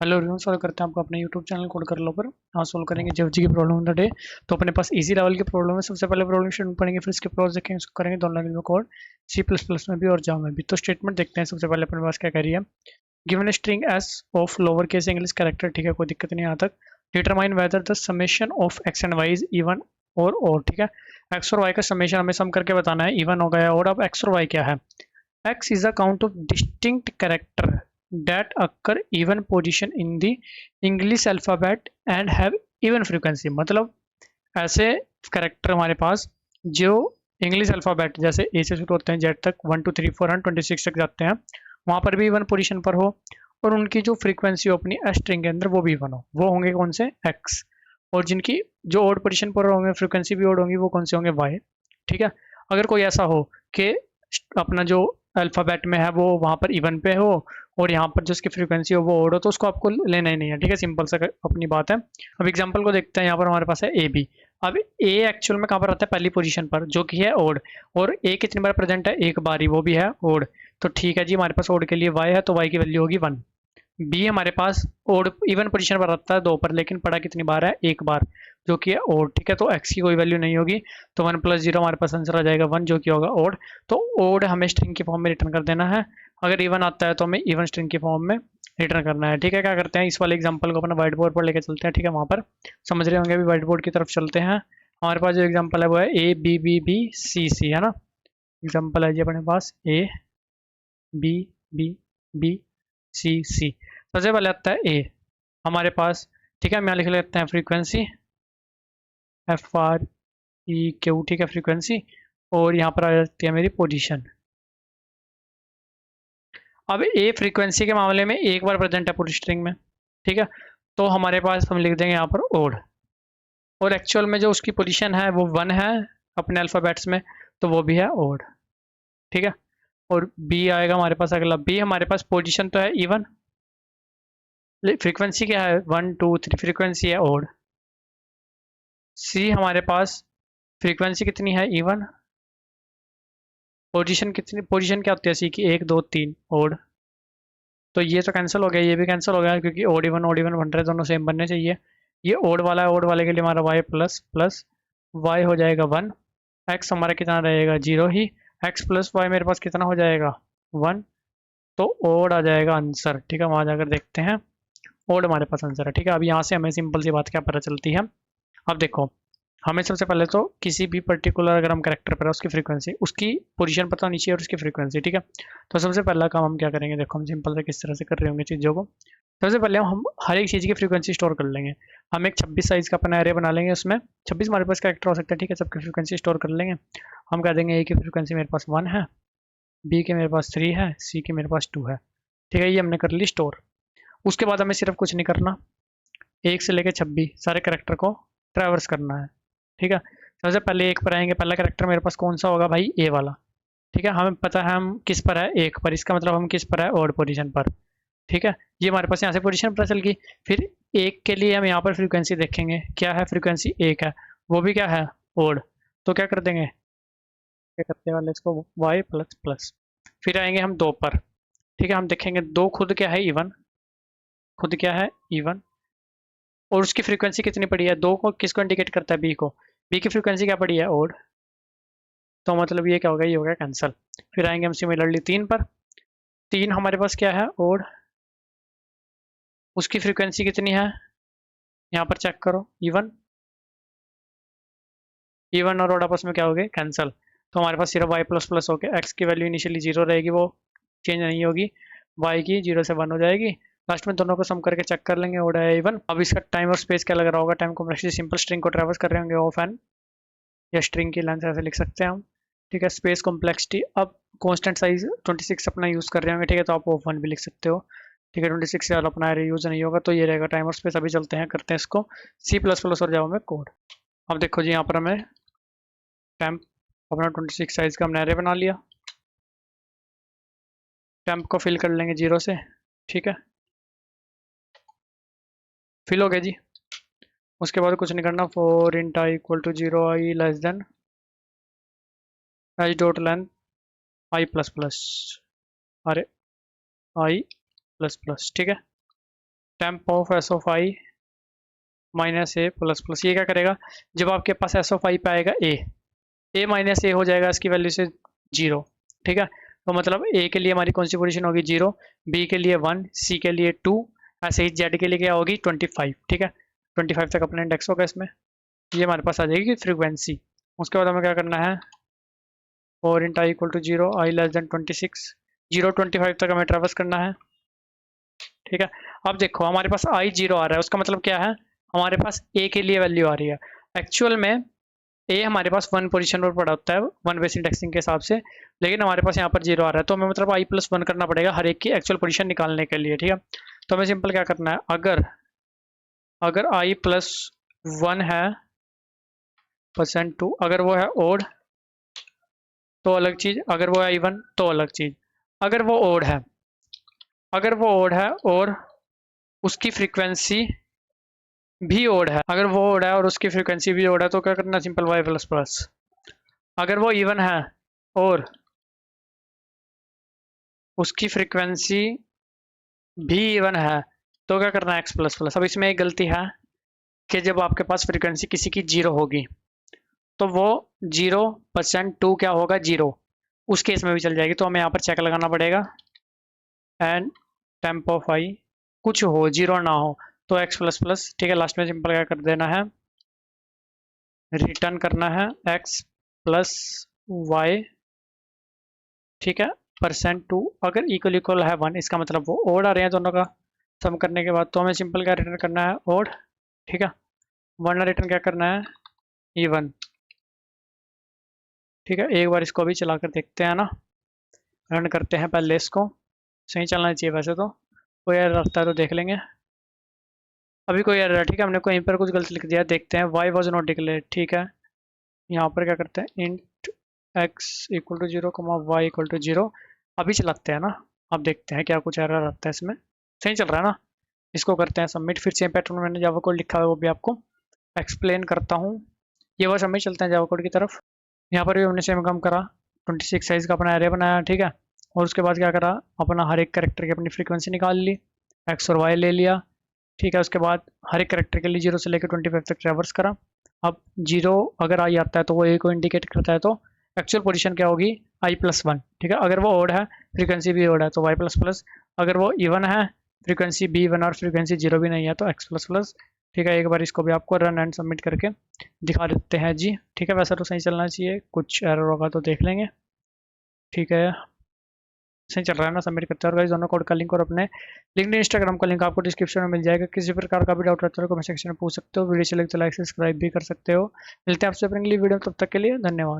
Hello everyone, स्वागत करते हैं आपको अपने यूट्यूब चैनल कोड कर लो पर। आज सोल्व करेंगे जेएफजी की प्रॉब्लम ऑफ द डे। तो अपने पास इजी लेवल की प्रॉब्लम है। सबसे पहले प्रॉब्लम स्टेटमेंट पढ़ेंगे, फिर इसके प्रोज देखेंगे, उसको करेंगे दोनों लैंग्वेज में कोड, सी प्लस प्लस में भी और जावा में भी। तो स्टेटमेंट देखते हैं। सबसे पहले अपने पास क्या कह रही है, given a string s of lower case English character, ठीक है, कोई दिक्कत नहीं यहाँ तक। Determine whether the summation of x and y is even और, ठीक है। एक्स और वाई का समेशन हमें सम करके बताना है, इवन हो गया। और अब एक्स और वाई क्या है, x is a count of distinct character that occur even position in the English alphabet and have even frequency। मतलब ऐसे कैरेक्टर हमारे पास जो इंग्लिश अल्फ़ाबेट जैसे ए से शुरू होते हैं, जेड तक 1 2 3 4 एंड 26 तक जाते हैं, वहाँ पर भी इवन पोजीशन पर हो, और उनकी जो फ्रीक्वेंसी हो अपनी स्ट्रिंग के अंदर वो भी इवन हो, वो होंगे कौन से, एक्स। और जिनकी जो ओड पोजीशन पर होंगे, फ्रीक्वेंसी भी ओड होंगी, वो कौन से होंगे, वाई। ठीक है। अगर कोई ऐसा हो कि अपना जो अल्फ़ाबेट में है वो वहाँ पर इवन पे हो, और यहाँ पर जो उसकी फ्रीक्वेंसी हो वो ओड हो, तो उसको आपको लेना ही नहीं है। ठीक है, सिंपल सा अपनी बात है। अब एग्जांपल को देखते हैं। यहाँ पर हमारे पास है ए बी। अब ए एक्चुअल में कहाँ पर आता है, पहली पोजीशन पर, जो कि है ओड। और ए कितनी बार प्रेजेंट है, एक बार ही, वो भी है ओड। तो ठीक है जी, हमारे पास ओड के लिए वाई है, तो वाई की वैल्यू होगी 1। बी हमारे पास ओड इवन पोजीशन पर आता है 2 पर, लेकिन पड़ा कितनी बार है, एक बार, जो कि है ओड। ठीक है, तो एक्स की कोई वैल्यू नहीं होगी, तो 1 + 0 हमारे पास आंसर आ जाएगा 1, जो कि होगा ओड। तो ओड हमें स्ट्रिंग की फॉर्म में रिटर्न कर देना है। अगर इवन आता है तो हमें इवन स्ट्रिंग की फॉर्म में रिटर्न करना है। ठीक है, क्या करते हैं, इस वाले एग्जाम्पल को अपना व्हाइट बोर्ड पर लेकर चलते हैं। ठीक है, वहाँ पर समझ रहे होंगे, अभी व्हाइट बोर्ड की तरफ चलते हैं। हमारे पास जो एग्जाम्पल है वो है A B B B C C, है ना। एग्जाम्पल है जी अपने पास A B B B C C. सबसे पहले आता है ए हमारे पास। ठीक है, हम यहाँ लिख लेते हैं frequency, F R E Q, ठीक है, फ्रीक्वेंसी। और यहाँ पर आ जाती है मेरी पोजीशन। अब ए फ्रीक्वेंसी के मामले में एक बार प्रेजेंट है पूरी स्ट्रिंग में। ठीक है, तो हमारे पास हम लिख देंगे यहाँ पर ओड। और एक्चुअल में जो उसकी पोजीशन है वो 1 है अपने अल्फ़ाबेट्स में, तो वो भी है ओड। ठीक है। और बी आएगा हमारे पास अगला। बी हमारे पास पोजीशन तो है इवन, फ्रीक्वेंसी क्या है, 1 2 3, फ्रीक्वेंसी है ओड। सी हमारे पास फ्रीक्वेंसी कितनी है, इवन। पोजीशन कितनी, पोजीशन क्या होती है सी की, 1 2 3 ओड। तो ये तो कैंसिल हो गया, ये भी कैंसिल हो गया, क्योंकि ओड इवन बन रहे, दोनों सेम बनने चाहिए। ये ओड वाला है, ओड वाले के लिए हमारा वाई प्लस प्लस वाई हो जाएगा 1। एक्स हमारा कितना रहेगा, 0 ही। एक्स प्लस वाई मेरे पास कितना हो जाएगा, 1। तो ओड आ जाएगा आंसर। ठीक है, वहाँ जाकर देखते हैं, ओड हमारे पास आंसर है। ठीक है, अब यहाँ से हमें सिंपल सी बात क्या पता चलती है। अब देखो, हमें सबसे पहले तो किसी भी पर्टिकुलर अगर हम करेक्टर पर है, उसकी फ्रीक्वेंसी, उसकी पोजीशन पता होनी चाहिए और उसकी फ्रीक्वेंसी। ठीक है, तो सबसे पहला काम हम क्या करेंगे, देखो हम सिंपल से किस तरह से कर रहे होंगे चीज़ों को। सबसे पहले हम हर एक चीज़ की फ्रीक्वेंसी स्टोर कर लेंगे। हम एक 26 साइज का अपना एरे बना लेंगे, उसमें 26 हमारे पास करेक्टर हो सकता है। ठीक है, सबकी फ्रीक्वेंसी स्टोर कर लेंगे। हम कह देंगे ए की फ्रीक्वेंसी मेरे पास 1 है, बी की मेरे पास 3 है, सी की मेरे पास 2 है। ठीक है, ये हमने कर ली स्टोर। उसके बाद हमें सिर्फ कुछ नहीं करना, 1 से लेकर 26 सारे करेक्टर को ट्रैवर्स करना है। ठीक है, सबसे पहले एक पर आएंगे, पहला करेक्टर मेरे पास कौन सा होगा भाई, ए वाला। ठीक है, हमें पता है हम किस पर है, एक पर, इसका मतलब हम किस पर है, ऑड पोजीशन पर। ठीक है, ये हमारे पास यहाँ से पोजीशन पता चल गई। फिर एक के लिए हम यहाँ पर फ्रीक्वेंसी देखेंगे, क्या है, फ्रीक्वेंसी 1 है, वो भी क्या है, ऑड। तो क्या कर देंगे, क्या करते वाले इसको, वाई प्लस प्लस। फिर आएंगे हम 2 पर। ठीक है, हम देखेंगे 2 खुद क्या है, इवन, खुद क्या है, इवन। और उसकी फ्रीक्वेंसी कितनी पड़ी है, 2 को किसको इंडिकेट करता है, बी को। बी की फ्रीक्वेंसी क्या पड़ी है, ऑड। तो मतलब ये क्या होगा, ये होगा कैंसल। फिर आएंगे हम सिमिलरली 3 पर। 3 हमारे पास क्या है, ऑड। उसकी फ्रीक्वेंसी कितनी है, यहाँ पर चेक करो, इवन। इवन और ऑड आपस में क्या हो गए, कैंसल। तो हमारे पास सिर्फ वाई प्लस प्लस हो गया। एक्स की वैल्यू इनिशियली 0 रहेगी, वो चेंज नहीं होगी। वाई की 0 से 1 हो जाएगी। लास्ट में दोनों को सम करके चेक कर लेंगे, ऑड है इवन। अब इसका टाइम और स्पेस क्या लग रहा होगा, टाइम कॉम्प्लेक्सिटी, सिंपल स्ट्रिंग को ट्रेवर्स कर रहे होंगे, ऑफ एन, या स्ट्रिंग की लेंथ ऐसे लिख सकते हैं हम। ठीक है, स्पेस कॉम्प्लेक्सिटी, अब कॉन्स्टेंट साइज 26 अपना यूज़ कर रहे होंगे। ठीक है, तो आप ऑफ 1 भी लिख सकते हो। ठीक है, 26 से अपना एरे यूज़ नहीं होगा, तो ये रहेगा टाइम और स्पेस। अभी चलते हैं, करते हैं इसको सी प्लस प्लस और जावा में कोड। अब देखो जी, यहाँ पर हमें टेम्प अपना 26 साइज का हमने एरे बना लिया। टेम्प को फिल कर लेंगे 0 से। ठीक है, फिल हो गया जी। उसके बाद कुछ नहीं करना, for int i equal to 0, i less than h dot length i plus plus, अरे आई प्लस प्लस। ठीक है, temp of s of i minus a plus plus, ये क्या करेगा, जब आपके पास एस ऑफ आई पे आएगा ए माइनस ए हो जाएगा इसकी वैल्यू से 0, ठीक है। तो मतलब ए के लिए हमारी कौन सी पोजीशन होगी 0, बी के लिए 1, सी के लिए 2, ऐसे ही जेड के लिए क्या होगी 25, ठीक है। 25 तक अपना इंडेक्स होगा इसमें, ये हमारे पास आ जाएगी फ्रीक्वेंसी। उसके बाद हमें क्या करना है, और int i equal to 0, i less than 26, 0 25 तक हमें ट्रेवर्स करना है, ठीक है। अब देखो हमारे पास आई 0 आ रहा है, उसका मतलब क्या है, हमारे पास ए के लिए वैल्यू आ रही है। एक्चुअल में ए हमारे पास 1 पोजीशन पर पड़ा होता है 1 बेस इंडेक्सिंग के हिसाब से, लेकिन हमारे पास यहाँ पर 0 आ रहा है, तो हमें मतलब आई प्लस 1 करना पड़ेगा हर एक की एक्चुअल पोजीशन निकालने के लिए, ठीक है। तो हमें सिंपल क्या करना है, अगर आई प्लस 1 है परसेंट 2, अगर वो है ओड तो अलग चीज़, अगर वो है इवन तो अलग चीज़। अगर वो ओड है और उसकी फ्रीक्वेंसी भी ओड है, अगर वो ओड है और उसकी फ्रीक्वेंसी भी ओड है, तो क्या करना, सिंपल वाई प्लस प्लस। अगर वो इवन है और उसकी फ्रीक्वेंसी भी इवन है, तो क्या करना है, एक्स प्लस प्लस। अब इसमें एक गलती है कि जब आपके पास फ्रीक्वेंसी किसी की 0 होगी तो वो 0% 2 क्या होगा 0, उस केस में भी चल जाएगी। तो हमें यहाँ पर चेक लगाना पड़ेगा, एंड टेम्प ऑफ आई कुछ हो 0 ना हो तो एक्स प्लस प्लस, ठीक है। लास्ट में सिंपल क्या कर देना है, रिटर्न करना है एक्स प्लस वाई, ठीक है, परसेंट 2, अगर इक्वल इक्वल है 1, इसका मतलब वो ओड आ रहे हैं दोनों का सम करने के बाद। तो हमें सिंपल क्या रिटर्न करना है, ओड, ठीक है, वरना रिटर्न क्या करना है, इवन, ठीक है। एक बार इसको भी चला कर देखते हैं ना, रन करते हैं पहले इसको, सही चलना चाहिए वैसे तो, कोई एरर आता है तो देख लेंगे। अभी कोई एरर है, ठीक है, हमने कहीं पर कुछ गलत लिख दिया, देखते हैं, वाई वॉज नॉट डिक्लेयर्ड, ठीक है। यहाँ पर क्या करते हैं, int x equal to 0 y equal to 0, अभी चलाते हैं ना, अब देखते हैं क्या कुछ एरर आता है इसमें, सही चल रहा है ना। इसको करते हैं सबमिट, फिर सेम पैटर्न मैंने जावा कोड लिखा है वो भी आपको एक्सप्लेन करता हूँ। ये बस सबमिट, चलते हैं जावा कोड की तरफ। यहाँ पर भी हमने सेम काम करा, 26 साइज़ का अपना एरे बनाया, ठीक है। और उसके बाद क्या करा, अपना हर एक करेक्टर की अपनी फ्रीक्वेंसी निकाल ली, एक्स और वाई ले लिया, ठीक है। उसके बाद हर एक करेक्टर के लिए 0 से लेकर 25 तक ट्रैवर्स करा। अब 0 अगर आई आता है तो वो ए को इंडिकेट करता है, तो एक्चुअल पोजीशन क्या होगी, आई प्लस 1, ठीक है। अगर वो ओड है, फ्रीक्वेंसी भी ओड है, तो वाई प्लस प्लस। अगर वो इवन है, फ्रीक्वेंसी भी इवन और फ्रीक्वेंसी 0 भी नहीं है, तो एक्स प्लस प्लस, ठीक है। एक बार इसको भी आपको रन एंड सबमिट करके दिखा देते हैं जी, ठीक है। वैसा तो सही चलना चाहिए, कुछ एरर होगा तो देख लेंगे, ठीक है। सही चल रहा है ना, सबमिट करते हैं। और गाइस दोनों कोड का लिंक और अपने लिंक्डइन इंस्टाग्राम का लिंक आपको डिस्क्रिप्शन में मिल जाएगा। किसी प्रकार का भी डाउट रहता है तो कमेंट सेक्शन में पूछ सकते हो, वीडियो चले तो लाइक सब्सक्राइब भी कर सकते हो। मिलते हैं आपसे अपनी अगली वीडियो, तब तक के लिए धन्यवाद।